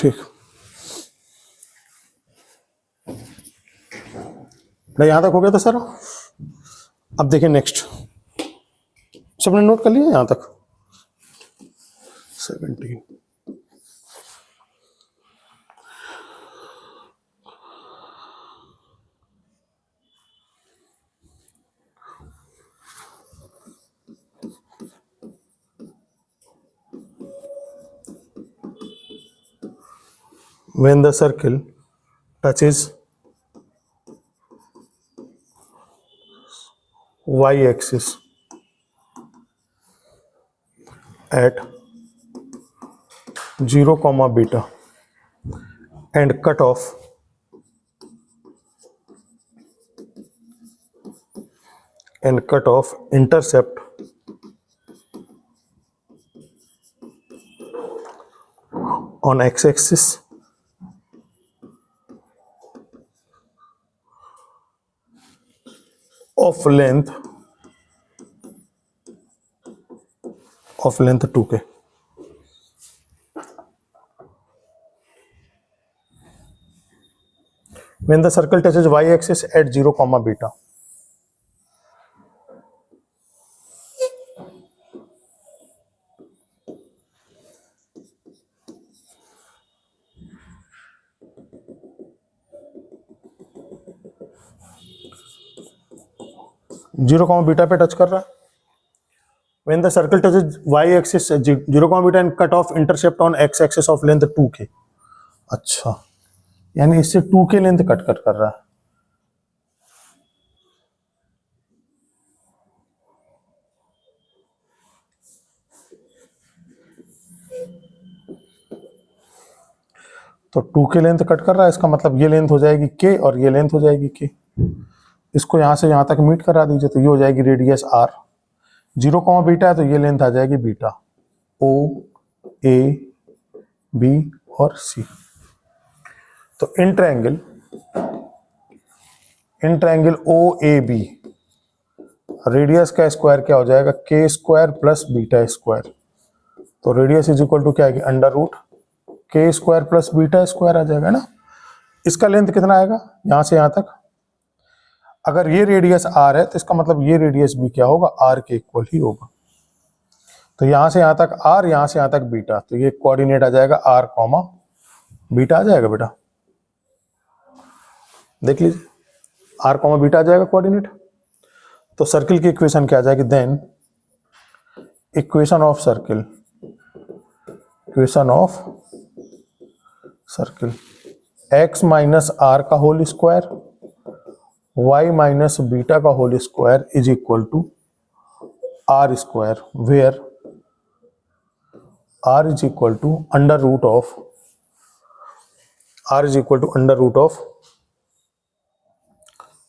ठीक, यहाँ तक हो गया था सर। अब देखिए नेक्स्ट, सबने नोट कर लिया यहाँ तक 17। When the circle touches y-axis at 0, beta and cut off intercept on x-axis of length 2k. When the circle touches y-axis at 0, beta. Zero comma beta पे टच कर रहा है। When the circle touches y-axis 0, beta and cut off intercept on x-axis of length 2k. अच्छा, यानी इससे 2k length cut कर रहा है। तो 2k लेंथ कट कर रहा है, इसका मतलब ये लेंथ हो जाएगी k और ये लेंथ हो जाएगी k। इसको यहां से यहां तक मीट करा दीजिए तो ये हो जाएगी रेडियस r। 0, बीटा है तो ये लेंथ आ जाएगी बीटा, O, A, B और C। तो इन ट्रायंगल OAB रेडियस का स्क्वायर क्या हो जाएगा, k square plus beta square. तो रेडियस इज इक्वल टू क्या आएगी, under root k square plus beta square आ जाएगा ना। इसका लेंथ कितना आएगा, यहां से यहां तक। अगर ये रेडियस r है तो इसका मतलब ये रेडियस भी क्या होगा, r के इक्वल ही होगा। तो यहां से यहां तक r, यहां से यहां तक बीटा, तो ये कोऑर्डिनेट आ जाएगा r, बीटा आ जाएगा बेटा, देख लीजिए r, बीटा आ जाएगा कोऑर्डिनेट। तो सर्किल की इक्वेशन क्या आ जाएगी, then equation of circle x minus r का whole square y minus beta का whole square is equal to r square, where r is equal to under root of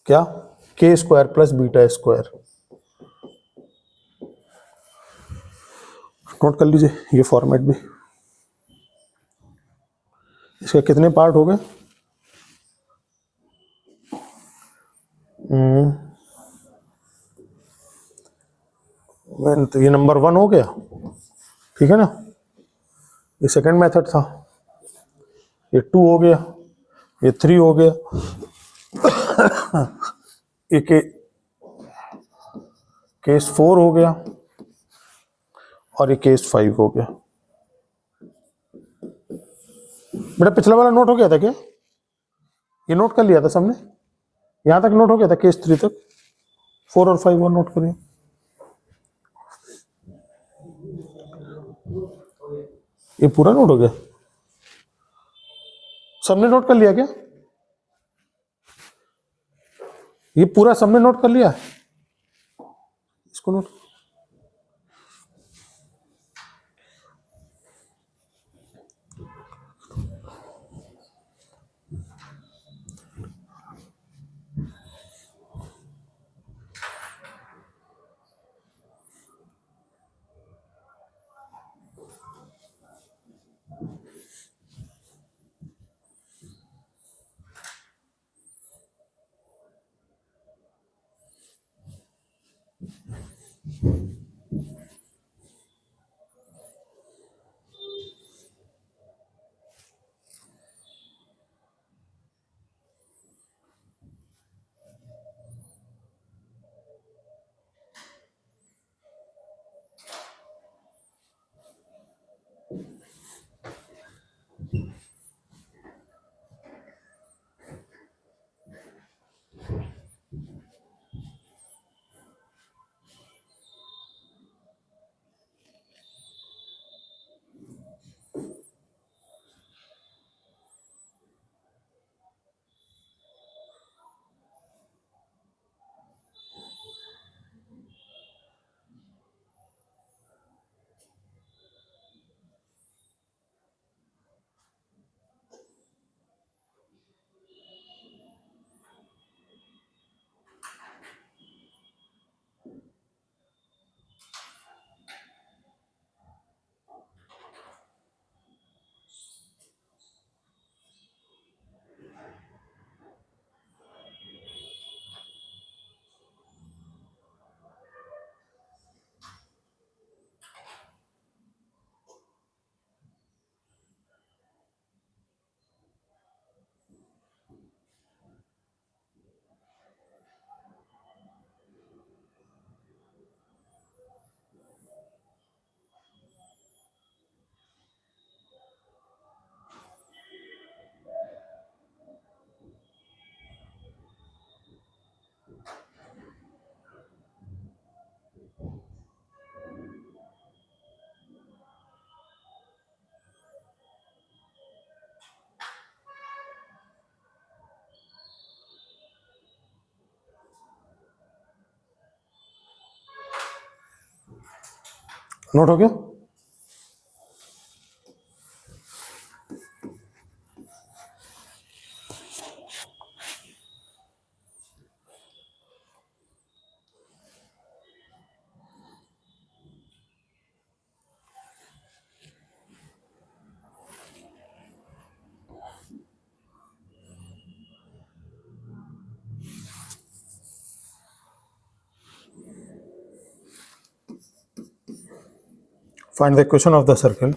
क्या, k square plus beta square. Note कर लीजिए ये format भी। इसके कितने part हो गए, तो ये नंबर 1 हो गया, ठीक है ना। ये सेकंड मेथड था, ये 2 हो गया, ये 3 हो गया, ये केस 4 हो गया और ये केस 5 हो गया। बेटा पिछला वाला नोट हो गया था क्या, ये नोट कर लिया था सबने, यहां तक नोट हो गया था, केस 3 तक, 4 और 5 और नोट करिए। ये पूरा नोट हो गया, सबने नोट कर लिया क्या, ये पूरा सबने नोट कर लिया, इसको नोट। नोट हो गया? Find the equation of the circle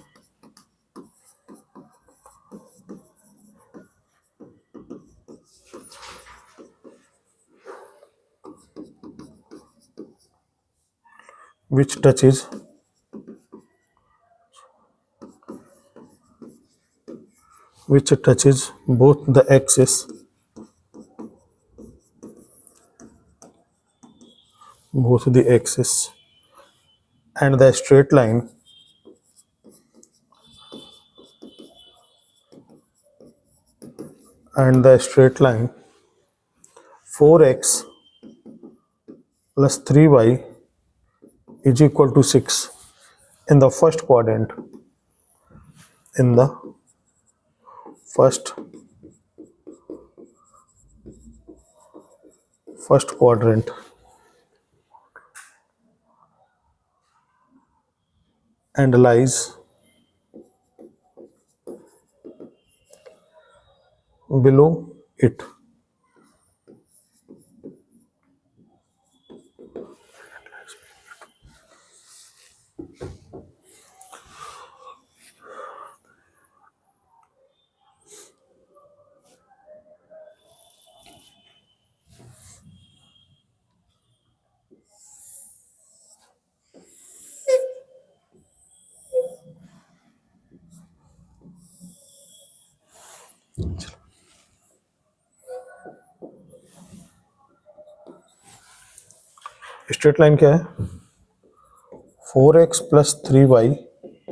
which touches both the axes and the straight line and the straight line 4x plus 3y is equal to 6 in the first quadrant. In the first quadrant, and lies below it. Straight line क्या है? 4x plus 3y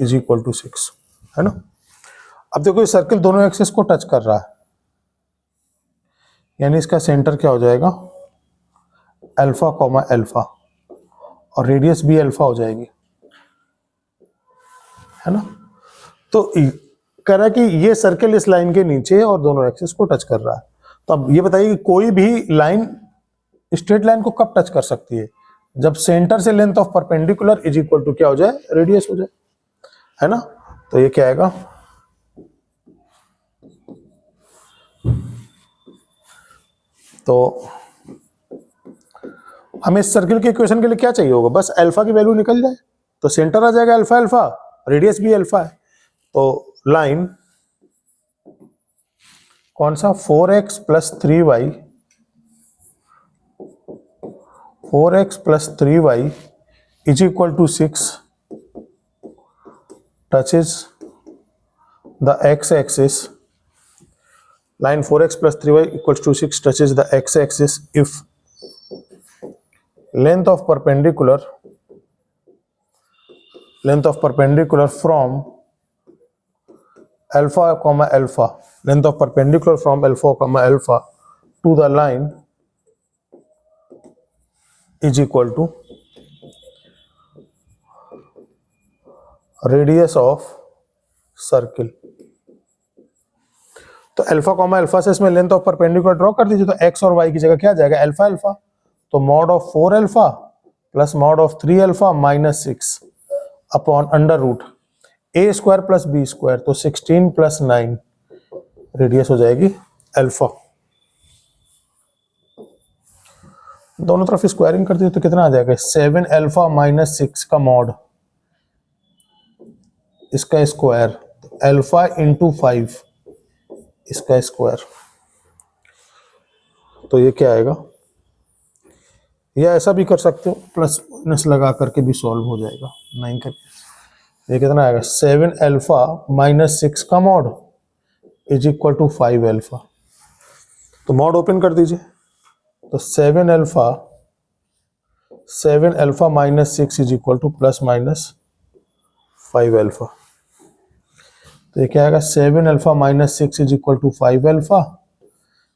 is equal to 6, है ना? अब देखो ये circle दोनों axis को touch कर रहा है, यानी इसका सेंटर क्या हो जाएगा? अल्फा कॉमा अल्फा, और रेडियस भी अल्फा हो जाएगी, है ना? तो कह रहा है कि ये सर्किल इस लाइन के नीचे और दोनों एक्सिस को टच कर रहा है। तो अब ये बताइए कि कोई भी लाइन स्ट्रेट लाइन को कब टच कर सकती है? जब सेंटर से length of perpendicular is equal to क्या हो जाए? रेडियस हो जाए, है ना? तो ये क्या आएगा? तो हमें इस सर्किल के इक्वेशन के लिए क्या चाहिए होगा? बस अल्फा की वैल्यू निकल जाए तो सेंटर आ जाएगा अल्फा अल्फा, रेडियस भी अल्फा है। तो लाइन कौन सा? 4x plus 3y, 4x plus 3y is equal to 6 touches the x-axis. Line 4x plus 3y equals to 6 touches the x-axis if length of perpendicular from alpha comma alpha, length of perpendicular from alpha comma alpha to the line is equal to radius of circle. तो alpha comma alpha से इसमें length of perpendicular draw कर दीजिए, तो x और y की जगह क्या आ जाएगा? Alpha alpha. तो mod of 4 alpha plus mod of 3 alpha minus 6 upon under root a square plus b square, तो 16 प्लस 9 रेडियस हो जाएगी अल्फा। दोनों तरफ स्क्वायरिंग कर दीजिए तो कितना आ जाएगा? 7 अल्फा माइनस 6 का मॉड, इसका स्क्वायर, अल्फा इंटू 5 इसका स्क्वायर, तो ये क्या आएगा? या ऐसा भी कर सकते हो, प्लस माइनस लगा करके भी सॉल्व हो जाएगा 9 करके। ये कितना आएगा? 7 अल्फा माइनस 6 का mod is equal to 5 alpha. तो मॉड ओपन कर दीजिए, तो 7 alpha minus 6 is equal to plus minus 5 alpha. तो ये क्या आएगा? 7 alpha minus 6 is equal to 5 alpha,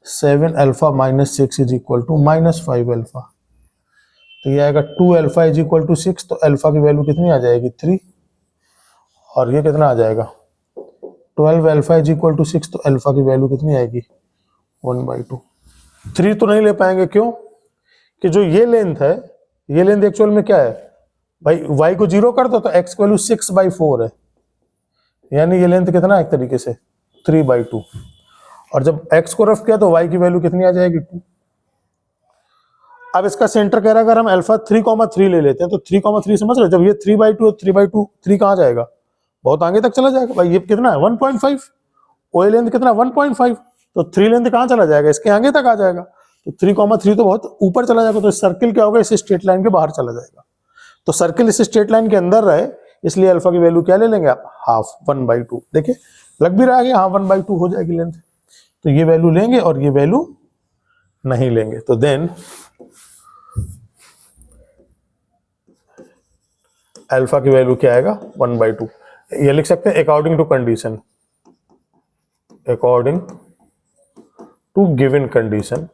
7 alpha minus 6 is equal to minus 5 alpha. तो तो ये आएगा 2 अल्फा इज इक्वल टू 6, तो अल्फा की वैल्यू कितनी आ जाएगी 3, और ये कितना आ जाएगा 12 अल्फा इज इक्वल टू 6, तो अल्फा की वैल्यू कितनी आएगी 1/2। 3 तो नहीं ले पाएंगे, क्यों कि जो ये लेंथ है, ये लेंथ एक्चुअल में क्या है भाई, y को 0 कर दो तो x की वैल्यू 6/4 है, यानी ये लेंथ कितना है एक तरीके से 3/2, और जब x को रफ किया तो y की वैल्यू कितनी आ जाएगी 2। अब इसका सेंटर कह रहा है अगर हम अल्फा 3,3 ले लेते हैं तो 3,3 समझ रहे, जब ये 3/2 3/2 3 कहाँ जाएगा, बहुत आगे तक चला जाएगा भाई, ये कितना है 1.5, ओए लेंथ कितना 1.5, तो 3 लेंथ कहाँ चला जाएगा, इसके आगे तक आ जाएगा, तो 3,3 तो बहुत ऊपर चला जाएगा, तो सर्किल क्या होगा इस स्ट्रेट लाइन के बाहर चला जाएगा, तो सर्किल इस स्ट्रेट लाइन के अंदर रहे, इसलिए अल्फा की वैल्यू क्या ले लेंगे आप, हाफ 1/2। देखिए लग भी रहा है हाँ 1/2 हो जाएगी लेंथ, तो ये वैल्यू लेंगे और ये वैल्यू नहीं लेंगे, तो देन अल्फा की वैल्यू क्या आएगा 1/2। ये लिख सकते हैं according to condition, according to given condition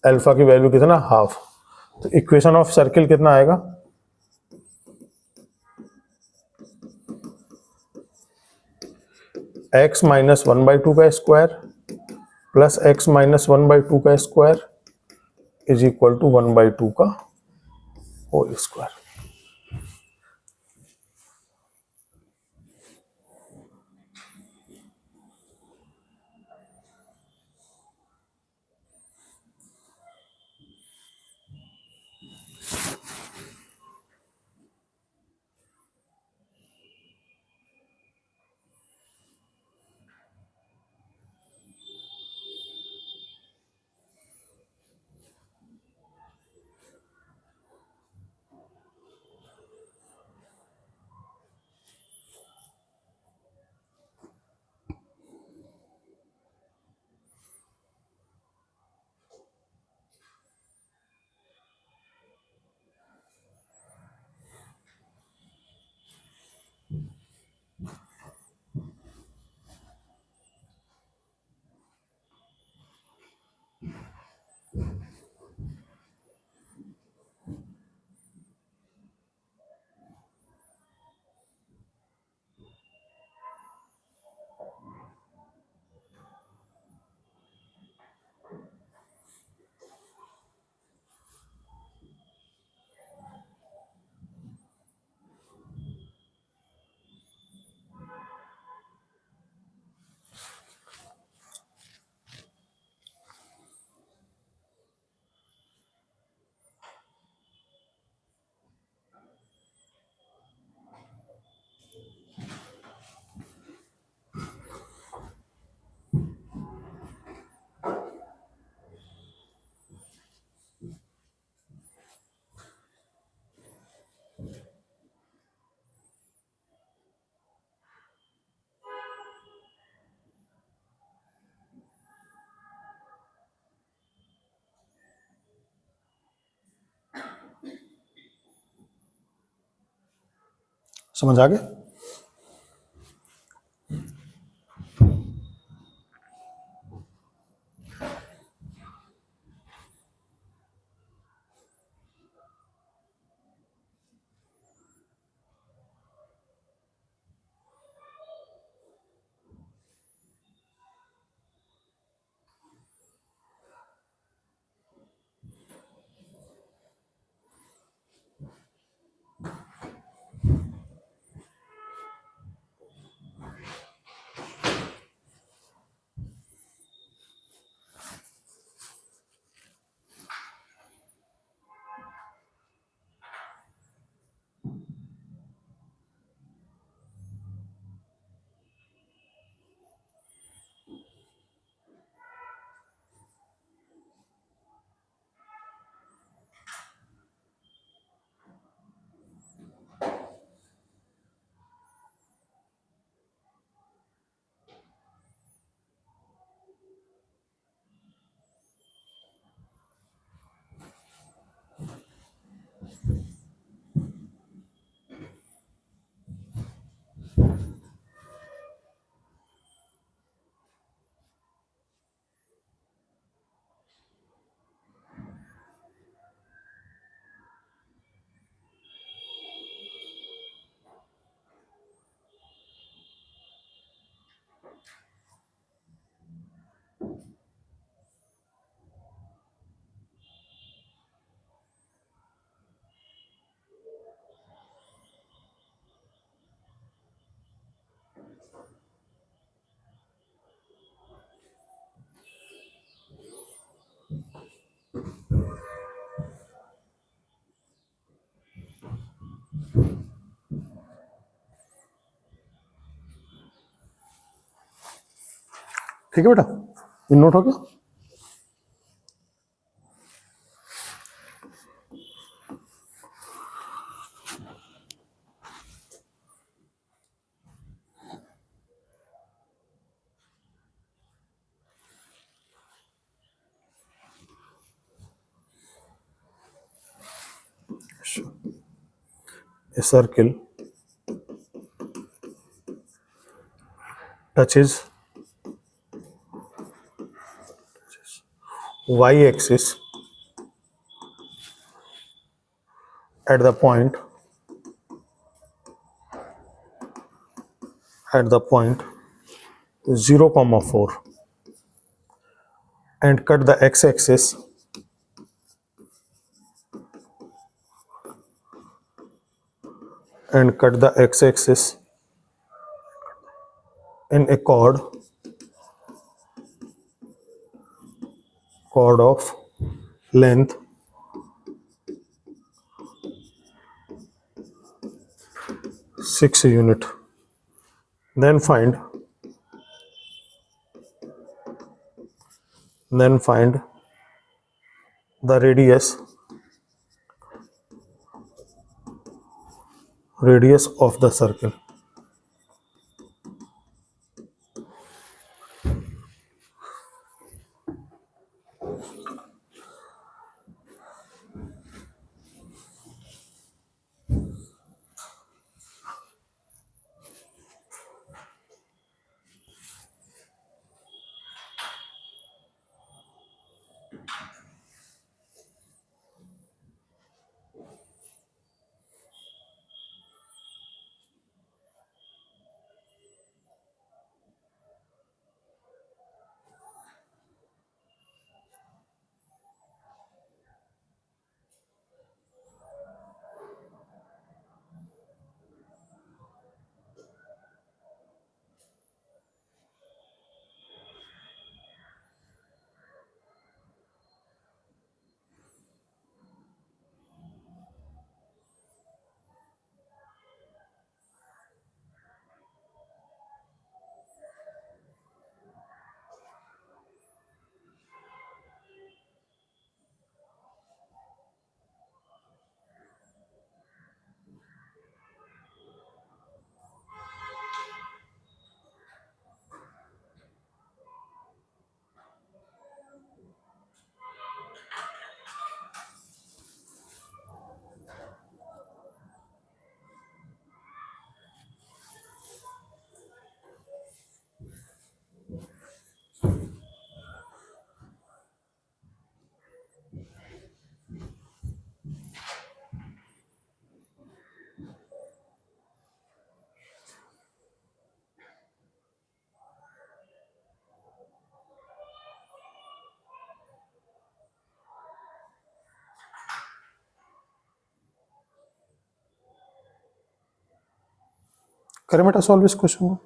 alpha की वैल्यू कितना हाफ, तो इक्वेशन ऑफ सर्किल कितना आएगा, x माइनस 1/2 का स्क्वायर प्लस x माइनस 1/2 का स्क्वायर इज इक्वल टू 1/2 का होल स्क्वायर। समझ आ गया। ठीक है बेटा, ये नोट हो गया। A circle touches y-axis at the point 0, 4 and cut the x-axis in a chord of length 6 unit. Then find the radius of the circle. करें बेटा सॉल्व इस क्वेश्चन को।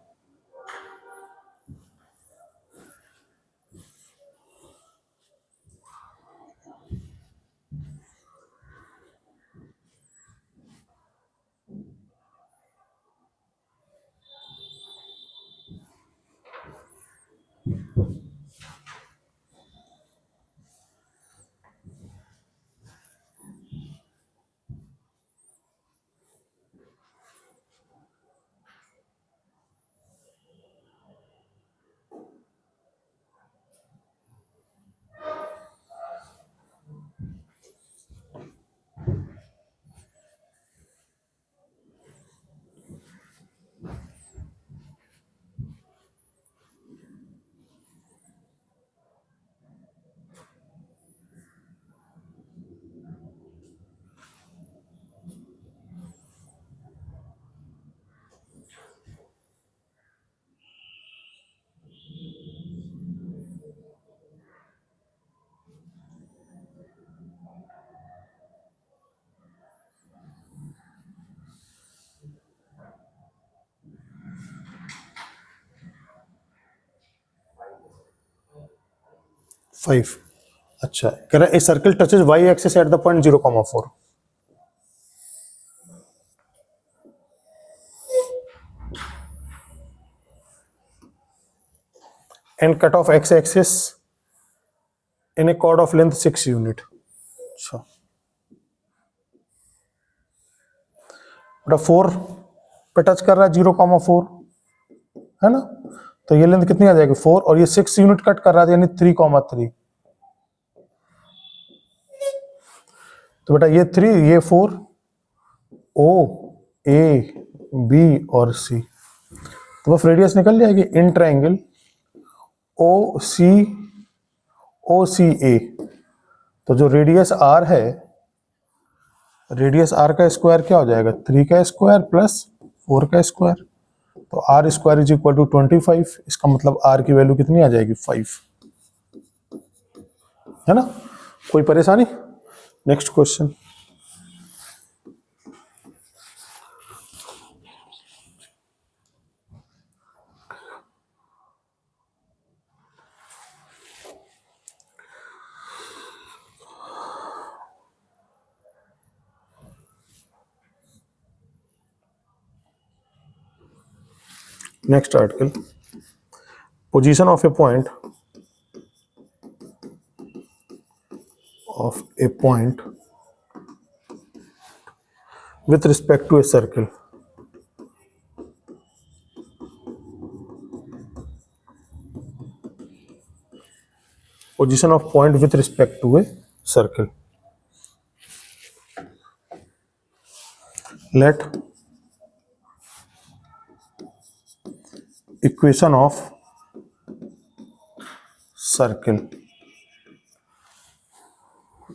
फाइव। अच्छा, कह रहा है a circle touches y axis at the point 0, 4। and cut off x-axis in a chord of length 6 unit. अच्छा बेटा 4 पे टच कर रहा है 0,4 है ना, तो ये लेंथ कितनी आ जाएगी 4 और ये 6 यूनिट कट कर रहा है यानी 3,3. तो बेटा ये 3 ये 4 O A B और C तो बस रेडियस निकल जाएगी इन ट्रायंगल OCA. तो जो रेडियस R है, रेडियस R का स्क्वायर क्या हो जाएगा 3 का स्क्वायर प्लस 4 का स्क्वायर, तो R square is equal to 25. इसका मतलब R की वैल्यू कितनी आ जाएगी 5, है ना. कोई परेशानी. Next question. Next article. Position of a point with respect to a circle. Position of point with respect to a circle. Let equation of circle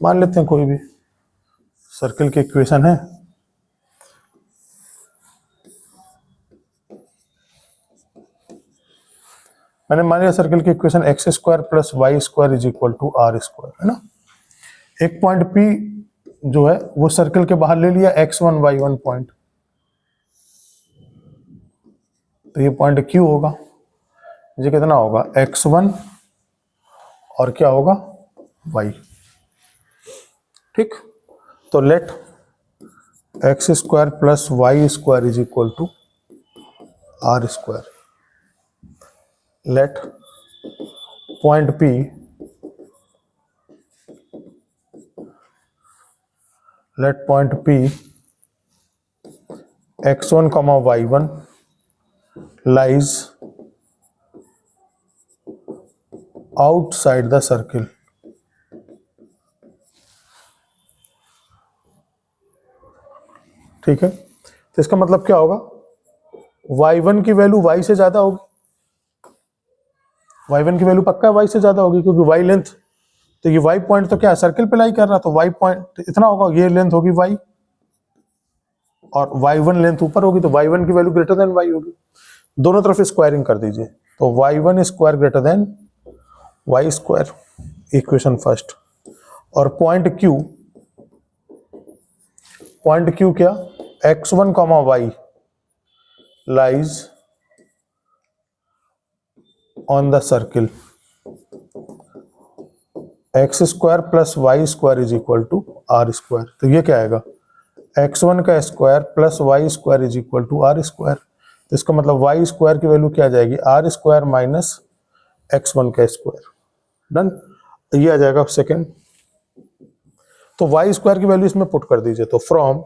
मान लेते हैं, कोई भी सर्कल की इक्वेशन है. मैंने मान लिया सर्कल की equation x square plus y square is equal to r square, है ना. एक पॉइंट P जो है वो सर्कल के बाहर ले लिया x1 y1 पॉइंट, तो ये पॉइंट Q होगा. ये कितना होगा x1 और क्या होगा y. ठीक, तो let x square plus y square is equal to r square. Let point P x1, y1 lies outside the circle. ठीक है, तो इसका मतलब क्या होगा y1 की वैल्यू y से ज्यादा होगी. y1 की वैल्यू पक्का y से ज्यादा होगी क्योंकि y लेंथ, तो ये y पॉइंट तो क्या है सर्कल पे लाई कर रहा, तो y पॉइंट इतना होगा, ये लेंथ होगी y और y1 लेंथ ऊपर होगी, तो y1 की वैल्यू ग्रेटर देन y होगी. दोनों तरफ स्क्वायरिंग कर दीजिए, तो y1 square greater than y square, equation first. और पॉइंट Q क्या x1, y lies on the circle x square plus y square is equal to r square. तो ये क्या आएगा x1 का square plus y square is equal to r square. तो इसका मतलब वाई स्क्वायर की वैल्यू क्या आ जाएगी आर स्क्वायर माइनस x1 का स्क्वायर. डन, ये आ जाएगा सेकेंड. तो वाई स्क्वायर की वैल्यू इसमें पुट कर दीजिए, तो from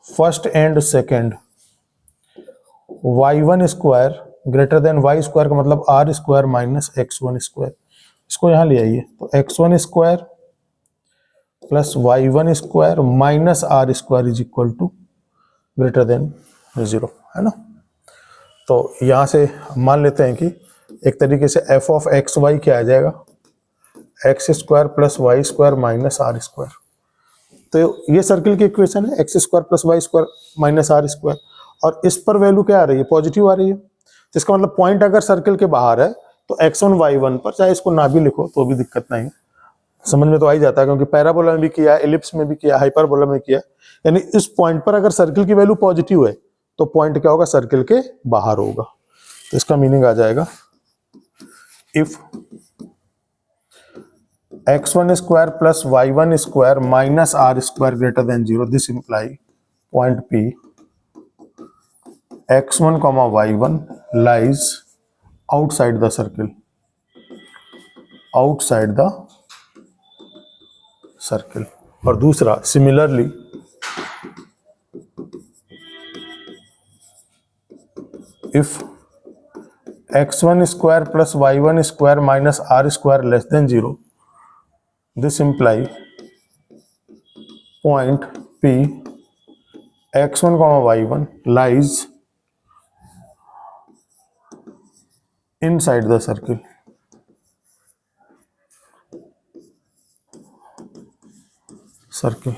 first and second y1 square greater than y square का मतलब are square minus x1 square. इसको यहां ले आइए, तो x1 square plus y1 square minus r square is equal to greater than 0, है ना. तो यहां से मान लेते हैं कि एक तरीके से f ऑफ एक्स वाई क्या आ जाएगा x square plus y square minus r square. तो ये सर्कल की इक्वेशन है x square plus y square minus r square, और इस पर वैल्यू क्या आ रही है पॉजिटिव आ रही है. तो इसका मतलब पॉइंट अगर सर्कल के बाहर है तो x1 y1 पर, चाहे इसको ना भी लिखो तो भी दिक्कत नहीं, समझ में तो आ ही जाता है क्योंकि पैराबोला में भी किया, एलिप्स में भी किया, हाइपरबोला में किया. यानी इस पॉइंट पर अगर सर्कल की वैल्यू पॉजिटिव है तो पॉइंट क्या होगा सर्कल के बाहर होगा. तो इसका मीनिंग आ जाएगा if x1 square plus y1 square minus r square greater than 0, this imply point P x1, y1 lies outside the circle, outside the circle. और दूसरा similarly if x1 square plus y1 square minus r square less than 0, this imply point P x1 y1 lies inside the circle। Circle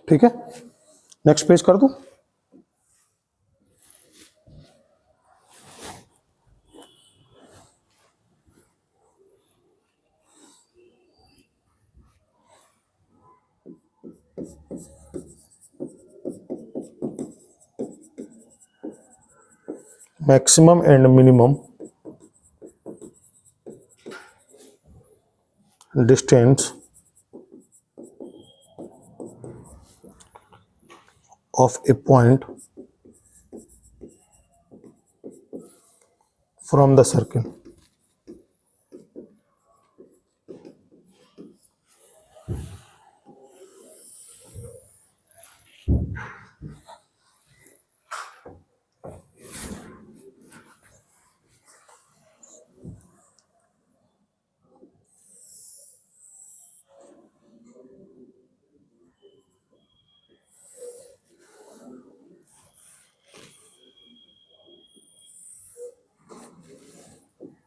ठीक है, next page कर दूं। maximum and minimum distance of a point from the circle.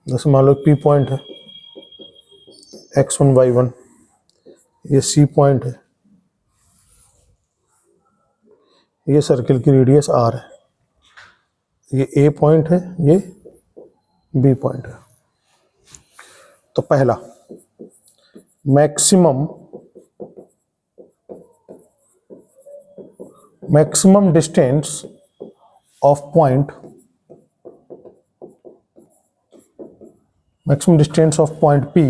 जैसे मान लो P point है, x1 y1, ये C point है, ये सर्किल की रेडियस r है, ये ए पॉइंट है, ये बी पॉइंट है। तो पहला maximum distance of point, maximum distance of point P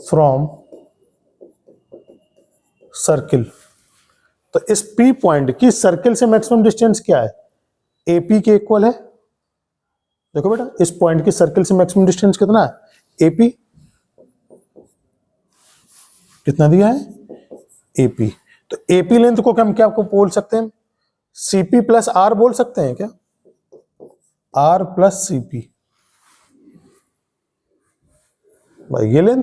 from circle. तो इस P पॉइंट की सर्किल से मैक्सिमम डिस्टेंस क्या है? AP के इक्वल है। देखो बेटा, इस पॉइंट की सर्किल से मैक्सिमम डिस्टेंस कितना है? AP। कितना दिया है? AP। तो AP लेंथ को हम क्या आपको बोल सकते हैं? CP प्लस R बोल सकते हैं क्या? R plus CP। भाई ये लेंथ,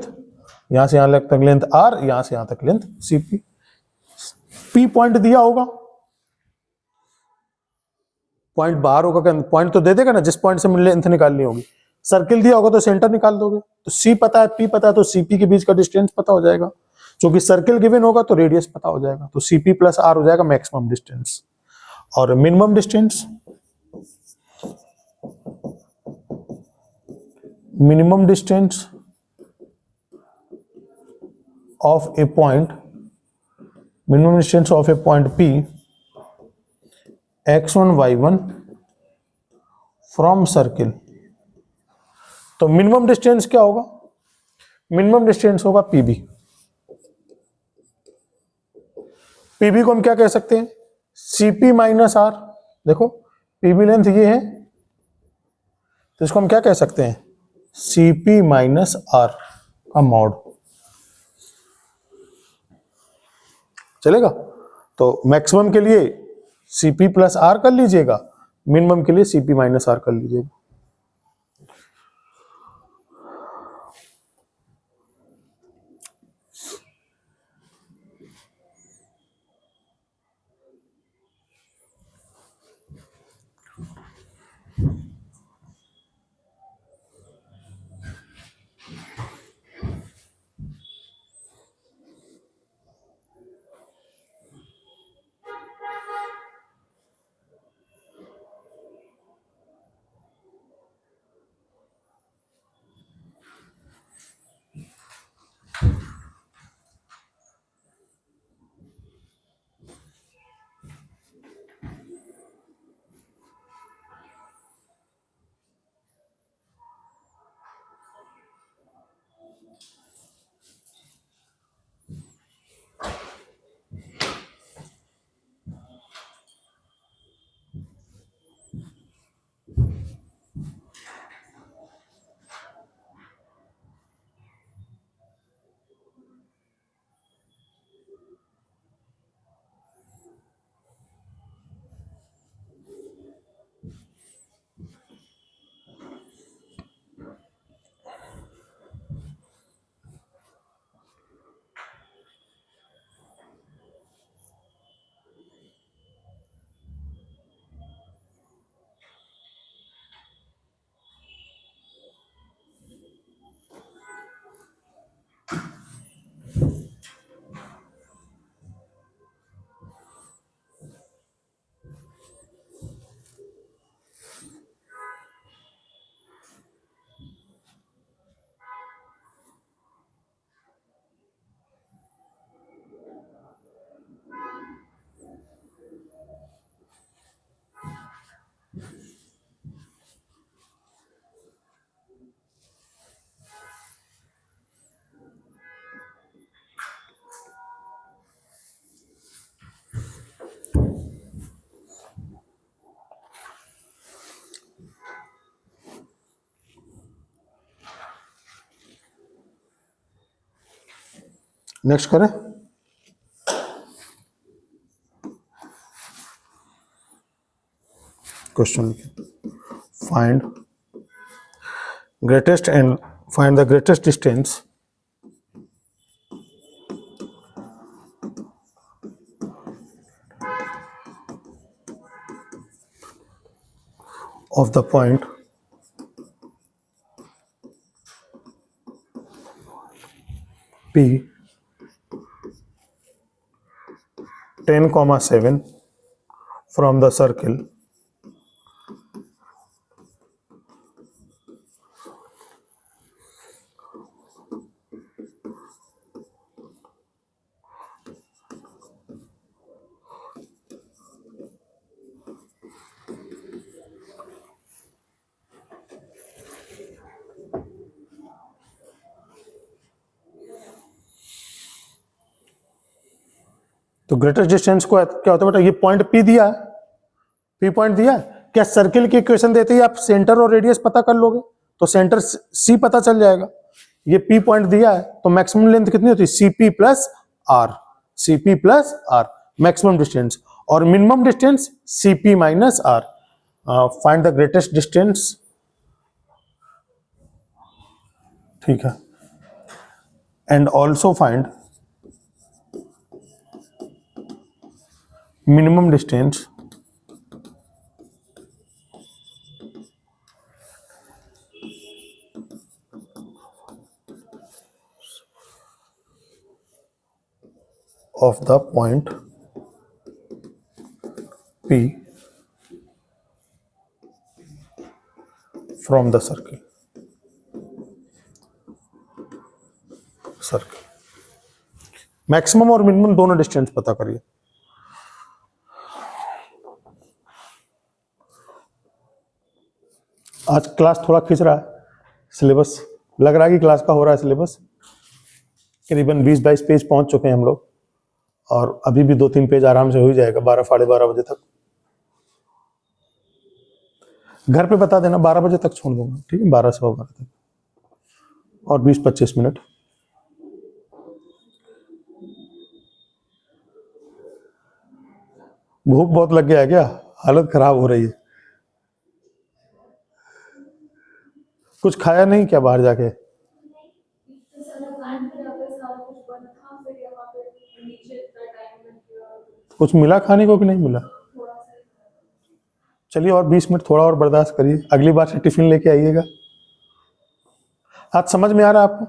यहां से यहां तक लेंथ R, यहां से यहां तक लेंथ CP। P पॉइंट दिया होगा, पॉइंट बाहर होगा, पॉइंट तो दे देगा ना जिस पॉइंट से लेंथ निकालनी होगी। सर्किल दिया होगा तो सेंटर निकाल दोगे। तो C पता है, P पता है, तो CP के बीच का डिस्टेंस पता हो जाएगा। क्योंकि सर्किल गिवन होगा तो रेडियस पता हो जाएगा। तो CP प्लस R हो जाएगा मैक्सिमम डिस्टेंस। और minimum distance, minimum distance of a point, minimum distance of a point P, x1 y1 from circle। तो मिनिमम डिस्टेंस क्या होगा? मिनिमम डिस्टेंस होगा PB। PB को हम क्या कह सकते हैं? CP minus R। देखो PB लेंथ ये है, तो इसको हम क्या कह सकते हैं? CP माइनस R का मॉड। चलेगा? तो मैक्सिमम के लिए CP प्लस R कर लीजिएगा, मिनिमम के लिए CP माइनस R कर लीजिएगा। नेक्स्ट करें। Question find greatest and find the greatest distance of the point P 10,7 from the circle तो ग्रेटेस्ट डिस्टेंस को क्या होता है बेटा, ये पॉइंट P दिया है, P पॉइंट दिया है, क्या सर्किल की इक्वेशन देते ही आप सेंटर और रेडियस पता कर लोगे? तो सेंटर C पता चल जाएगा। ये P पॉइंट दिया है तो मैक्सिमम लेंथ कितनी होती है? CP plus R, CP plus R maximum distance, और minimum distance CP minus R. Find the greatest distance, ठीक है, and also find minimum distance of the point P from the circle। Maximum और मिनिमम दोनों distance पता करिए। आज class थोड़ा खींच रहा है, सिलेबस लग रहा है कि क्लास का हो रहा है सिलेबस। करीबन 20-22 पेज पहुंच चुके हैं हम लोग, और अभी भी 2-3 पेज आराम से हो ही जाएगा 12 साढ़े 12 बजे तक। घर पे बता देना 12 बजे तक छोड़ दूंगा, ठीक है, 12 सवा 12 तक, और 20-25 मिनट। भूख बहुत लग गया है क्या? हालत खराब हो रही है। कुछ खाया नहीं क्या बाहर जाके? कुछ मिला खाने को कि नहीं मिला? चलिए और 20 मिनट थोड़ा और बर्दाश्त करिए, अगली बार से टिफिन लेके आइएगा। आज समझ में आ रहा है आपको?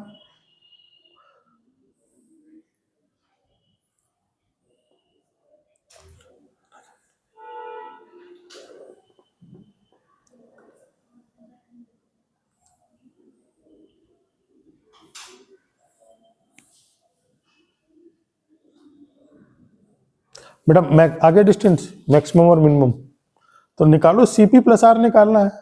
बेटा आगे डिस्टेंस मैक्सिमम और मिनिमम तो निकालो, CP प्लस आर निकालना है।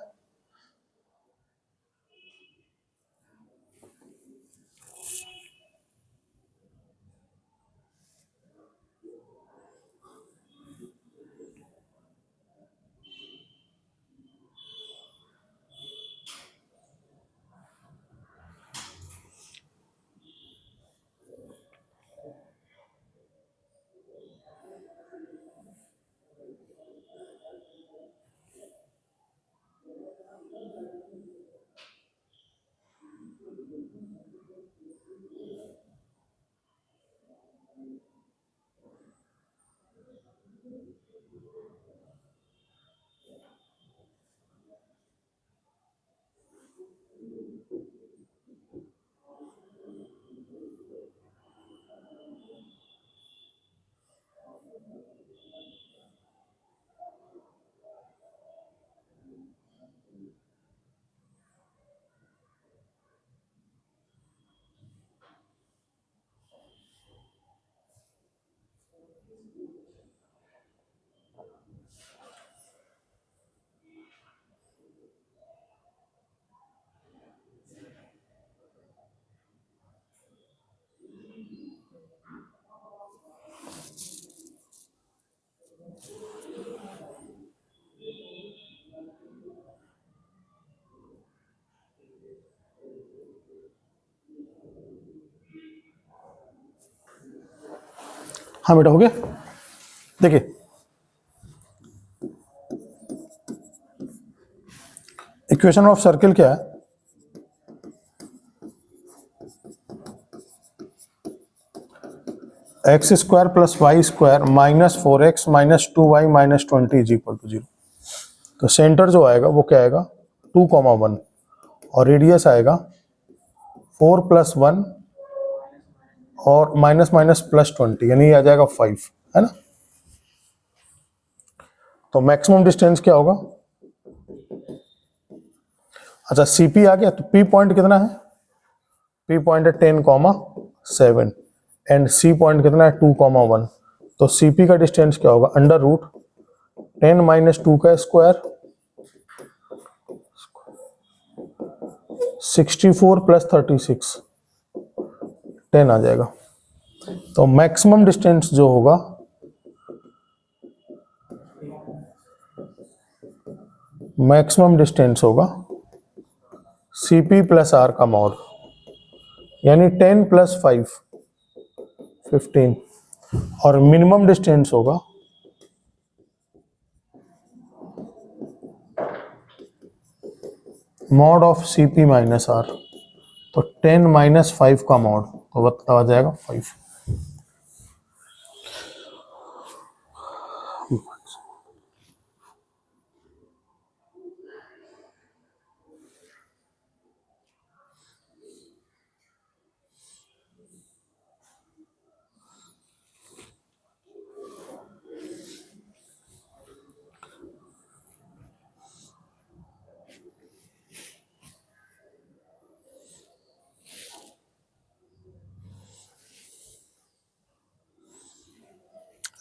हाँ बेटा हो गया। देखिए इक्वेशन ऑफ सर्किल क्या है, x square plus y square minus 4x minus 2y minus 20 is equal to 0। तो सेंटर जो आएगा वो क्या आएगा 2,1 और रेडियस आएगा 4 प्लस 1 और माइनस माइनस प्लस 20 यानी ये आ जाएगा 5, है ना। तो मैक्सिमम डिस्टेंस क्या होगा, अच्छा सीपी आ गया, तो पी पॉइंट कितना है, पी पॉइंट है 10,7 एंड सी पॉइंट कितना है 2,1। तो सीपी का डिस्टेंस क्या होगा अंडर रूट 10 माइनस 2 का स्क्वायर 64 प्लस 36 10 आ जाएगा। तो मैक्सिमम डिस्टेंस जो होगा मैक्सिमम डिस्टेंस होगा सीपी प्लस आर का मॉड यानी 10 प्लस 5 15 और मिनिमम डिस्टेंस होगा mod of CP minus r. तो 10 माइनस 5 का मॉड तो आ जाएगा 5।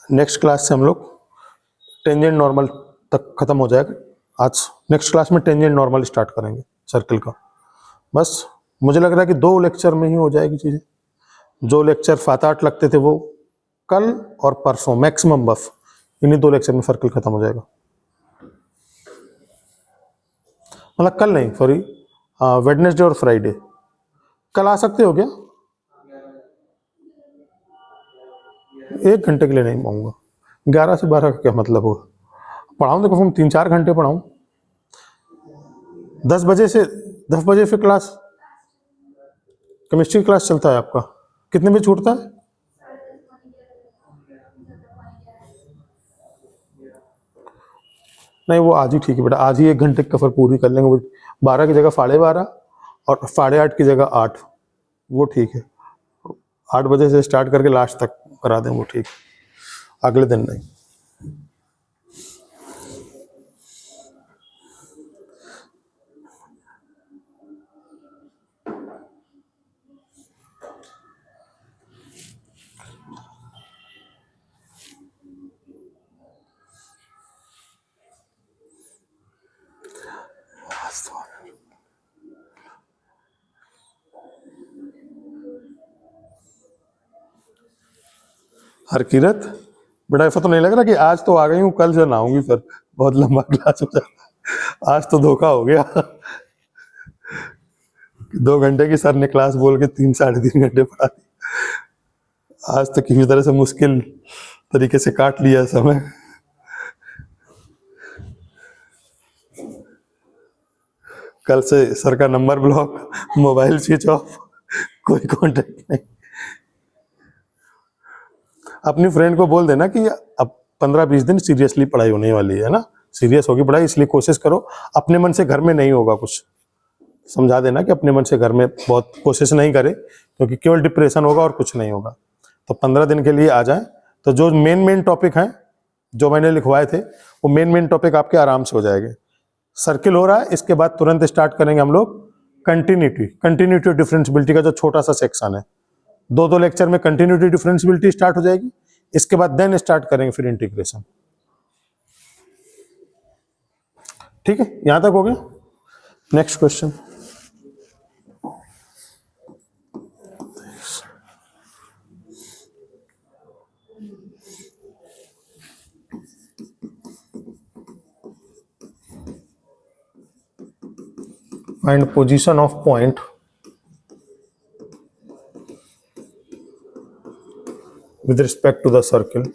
नेक्स्ट क्लास से हम लोग टेंजेंट नॉर्मल तक खत्म हो जाएगा आज। नेक्स्ट क्लास में टेंजेंट नॉर्मल स्टार्ट करेंगे सर्किल का। बस मुझे लग रहा है कि 2 लेक्चर में ही हो जाएगी चीज़ें। जो लेक्चर 7-8 लगते थे वो कल और परसों मैक्सिमम बफ, इन्हीं 2 लेक्चर में सर्किल खत्म हो जाएगा। मतलब कल नहीं, सॉरी वेडनेसडे और फ्राइडे। कल आ सकते हो क्या? 1 घंटे के लिए नहीं पाऊंगा, 11 से 12 का क्या मतलब हो, पढ़ाऊँ तो कम 3-4 घंटे पढ़ाऊँ। 10 बजे फिर क्लास, केमिस्ट्री क्लास चलता है आपका, कितने बजे छूटता है? नहीं वो आज ही ठीक है बेटा, आज ही 1 घंटे की कफर पूरी कर लेंगे। वो 12 की जगह 12:30 और 8:30 की जगह 8, वो ठीक है। 8 बजे से स्टार्ट करके लास्ट तक करा दें, वो ठीक है, अगले दिन नहीं। हरकीरत बेटा, ऐसा तो नहीं लग रहा कि आज तो आ गई हूँ कल से ना आऊंगी, फिर बहुत लंबा क्लास हो जाता। आज तो धोखा हो गया। 2 घंटे की सर ने क्लास बोल के 3-3.5 घंटे पढ़ा दी। आज तो किसी तरह से मुश्किल तरीके से काट लिया समय। कल से सर का number block, mobile switch off, कोई कांटेक्ट नहीं। अपनी फ्रेंड को बोल देना कि अब 15-20 दिन सीरियसली पढ़ाई होने वाली है ना, सीरियस होगी पढ़ाई, इसलिए कोशिश करो। अपने मन से घर में नहीं होगा कुछ, समझा देना कि अपने मन से घर में बहुत कोशिश नहीं करे, क्योंकि केवल डिप्रेशन होगा और कुछ नहीं होगा। तो 15 दिन के लिए आ जाएं, तो जो मेन टॉपिक हैं जो मैंने लिखवाए थे वो मेन टॉपिक आपके आराम से हो जाएंगे। सर्किल हो रहा है, इसके बाद तुरंत स्टार्ट करेंगे हम लोग कंटिन्यूटी डिफरेंशियबिलिटी का जो छोटा सा सेक्शन है। 2 लेक्चर में कंटिन्यूटी डिफरेंशियबिलिटी स्टार्ट हो जाएगी, इसके बाद देन स्टार्ट करेंगे फिर इंटीग्रेशन। ठीक है, यहां तक हो गया। Next question, find position of point with respect to the circle.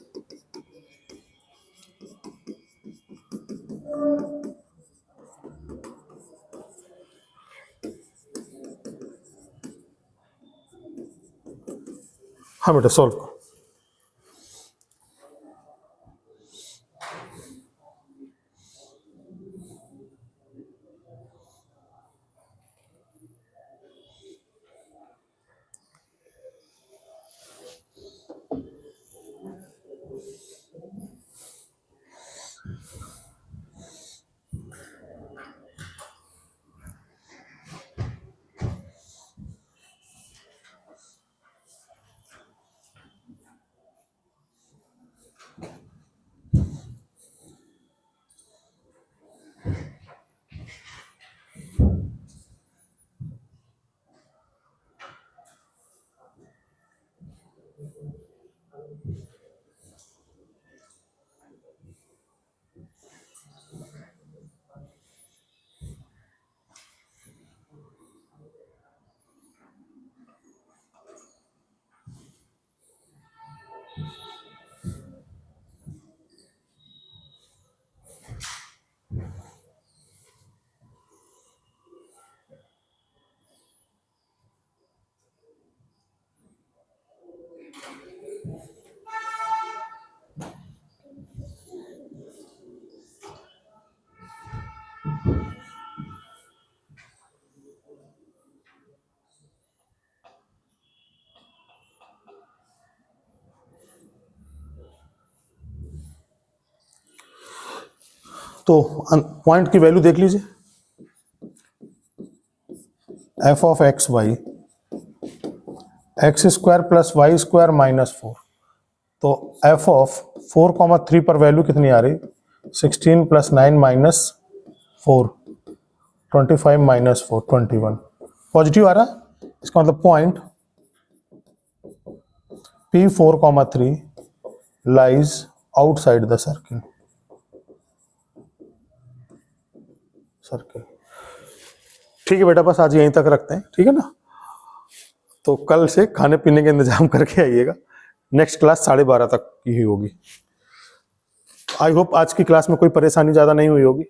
हाँ बेटा सॉल्व करो। तो पॉइंट की वैल्यू देख लीजिए, f of x y x square plus y square minus 4। तो एफ ऑफ 4,3 पर वैल्यू कितनी आ रही, 16 प्लस 9 माइनस 4, 25 माइनस 4, 21 पॉजिटिव आ रहा है। इसका मतलब point P 4,3 lies outside the circle. ठीक है बेटा, बस आज यहीं तक रखते हैं, ठीक है ना। तो कल से खाने पीने का इंतजाम करके आइएगा, नेक्स्ट क्लास 12:30 तक की ही होगी। आई होप आज की क्लास में कोई परेशानी ज़्यादा नहीं हुई होगी।